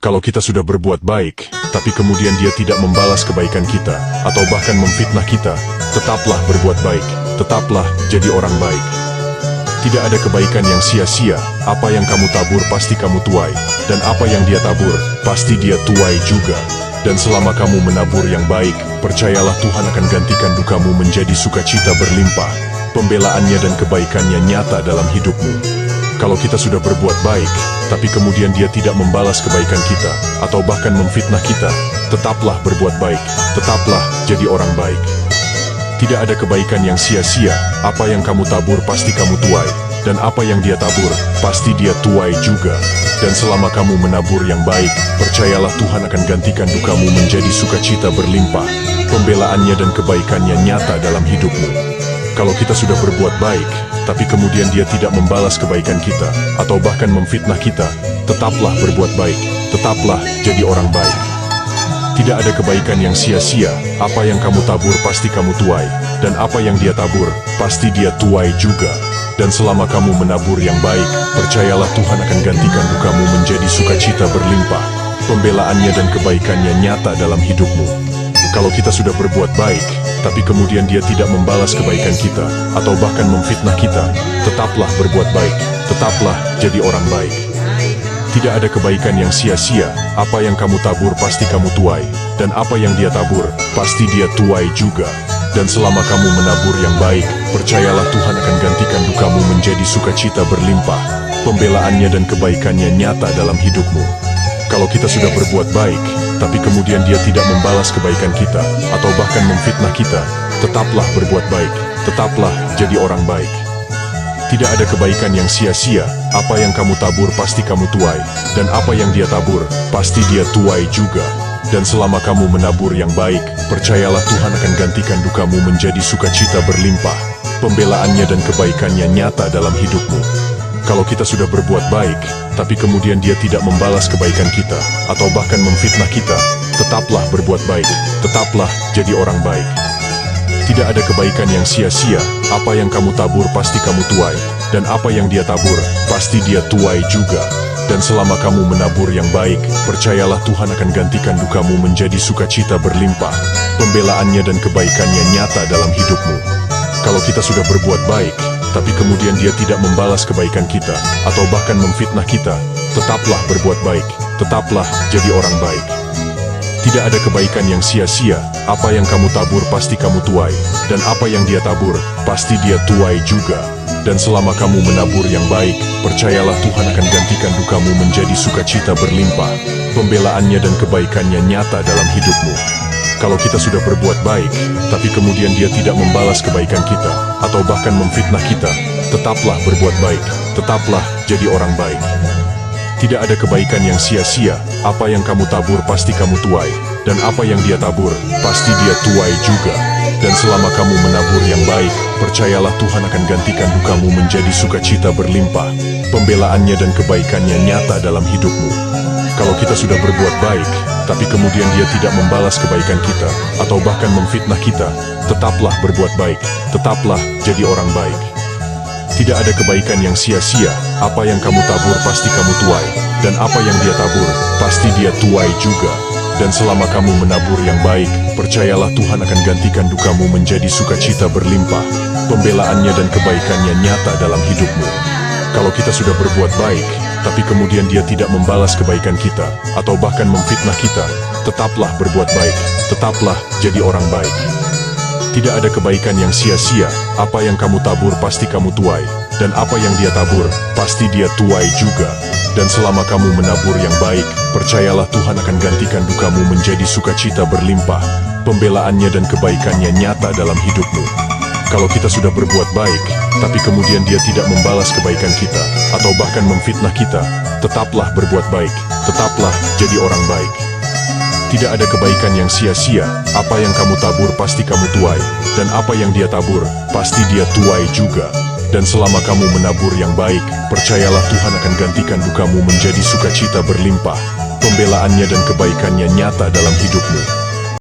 Kalau kita sudah berbuat baik, tapi kemudian dia tidak membalas kebaikan kita, atau bahkan memfitnah kita, tetaplah berbuat baik, tetaplah jadi orang baik. Tidak ada kebaikan yang sia-sia, apa yang kamu tabur pasti kamu tuai, dan apa yang dia tabur, pasti dia tuai juga. Dan selama kamu menabur yang baik, percayalah Tuhan akan gantikan dukamu menjadi sukacita berlimpah. Pembelaannya dan kebaikannya nyata dalam hidupmu. Kalau kita sudah berbuat baik, tapi kemudian dia tidak membalas kebaikan kita, atau bahkan memfitnah kita, tetaplah berbuat baik, tetaplah jadi orang baik. Tidak ada kebaikan yang sia-sia, apa yang kamu tabur pasti kamu tuai, dan apa yang dia tabur, pasti dia tuai juga. Dan selama kamu menabur yang baik, percayalah Tuhan akan gantikan dukamu menjadi sukacita berlimpah. Pembelaannya dan kebaikannya nyata dalam hidupmu. Kalau kita sudah berbuat baik, tapi kemudian dia tidak membalas kebaikan kita, atau bahkan memfitnah kita, tetaplah berbuat baik, tetaplah jadi orang baik. Tidak ada kebaikan yang sia-sia, apa yang kamu tabur pasti kamu tuai, dan apa yang dia tabur, pasti dia tuai juga. Dan selama kamu menabur yang baik, percayalah Tuhan akan gantikan dukamu menjadi sukacita berlimpah. Pembelaannya dan kebaikannya nyata dalam hidupmu. Kalau kita sudah berbuat baik, tapi kemudian dia tidak membalas kebaikan kita, atau bahkan memfitnah kita, tetaplah berbuat baik, tetaplah jadi orang baik. Tidak ada kebaikan yang sia-sia, apa yang kamu tabur pasti kamu tuai, dan apa yang dia tabur, pasti dia tuai juga. Dan selama kamu menabur yang baik, percayalah Tuhan akan gantikan dukamu menjadi sukacita berlimpah. Pembelaannya dan kebaikannya nyata dalam hidupmu. Kalau kita sudah berbuat baik, tapi kemudian dia tidak membalas kebaikan kita, atau bahkan memfitnah kita, tetaplah berbuat baik, tetaplah jadi orang baik. Tidak ada kebaikan yang sia-sia, apa yang kamu tabur pasti kamu tuai, dan apa yang dia tabur, pasti dia tuai juga. Dan selama kamu menabur yang baik, percayalah Tuhan akan gantikan dukamu menjadi sukacita berlimpah. Pembelaannya dan kebaikannya nyata dalam hidupmu. Kalau kita sudah berbuat baik, tapi kemudian dia tidak membalas kebaikan kita, atau bahkan memfitnah kita, tetaplah berbuat baik, tetaplah jadi orang baik. Tidak ada kebaikan yang sia-sia, apa yang kamu tabur pasti kamu tuai, dan apa yang dia tabur, pasti dia tuai juga. Dan selama kamu menabur yang baik, percayalah Tuhan akan gantikan dukamu menjadi sukacita berlimpah. Pembelaannya dan kebaikannya nyata dalam hidupmu. Kalau kita sudah berbuat baik, tapi kemudian dia tidak membalas kebaikan kita, atau bahkan memfitnah kita, tetaplah berbuat baik, tetaplah jadi orang baik. Tidak ada kebaikan yang sia-sia, apa yang kamu tabur pasti kamu tuai, dan apa yang dia tabur, pasti dia tuai juga. Dan selama kamu menabur yang baik, percayalah Tuhan akan gantikan dukamu menjadi sukacita berlimpah. Pembelaannya dan kebaikannya nyata dalam hidupmu. Kalau kita sudah berbuat baik, tapi kemudian dia tidak membalas kebaikan kita, atau bahkan memfitnah kita, tetaplah berbuat baik, tetaplah jadi orang baik. Tidak ada kebaikan yang sia-sia, apa yang kamu tabur pasti kamu tuai, dan apa yang dia tabur, pasti dia tuai juga. Dan selama kamu menabur yang baik, percayalah Tuhan akan gantikan dukamu menjadi sukacita berlimpah. Pembelaannya dan kebaikannya nyata dalam hidupmu. Kalau kita sudah berbuat baik, tapi kemudian dia tidak membalas kebaikan kita, atau bahkan memfitnah kita, tetaplah berbuat baik, tetaplah jadi orang baik. Tidak ada kebaikan yang sia-sia, apa yang kamu tabur pasti kamu tuai, dan apa yang dia tabur, pasti dia tuai juga. Dan selama kamu menabur yang baik, percayalah Tuhan akan gantikan dukamu menjadi sukacita berlimpah. Pembelaannya dan kebaikannya nyata dalam hidupmu. Kalau kita sudah berbuat baik, tapi kemudian dia tidak membalas kebaikan kita, atau bahkan memfitnah kita, tetaplah berbuat baik, tetaplah jadi orang baik. Tidak ada kebaikan yang sia-sia, apa yang kamu tabur pasti kamu tuai, dan apa yang dia tabur, pasti dia tuai juga. Dan selama kamu menabur yang baik, percayalah Tuhan akan gantikan dukamu menjadi sukacita berlimpah. Pembelaannya dan kebaikannya nyata dalam hidupmu. Kalau kita sudah berbuat baik, tapi kemudian dia tidak membalas kebaikan kita, atau bahkan memfitnah kita, tetaplah berbuat baik, tetaplah jadi orang baik. Tidak ada kebaikan yang sia-sia, apa yang kamu tabur pasti kamu tuai, dan apa yang dia tabur, pasti dia tuai juga. Dan selama kamu menabur yang baik, percayalah Tuhan akan gantikan dukamu menjadi sukacita berlimpah. Pembelaannya dan kebaikannya nyata dalam hidupmu.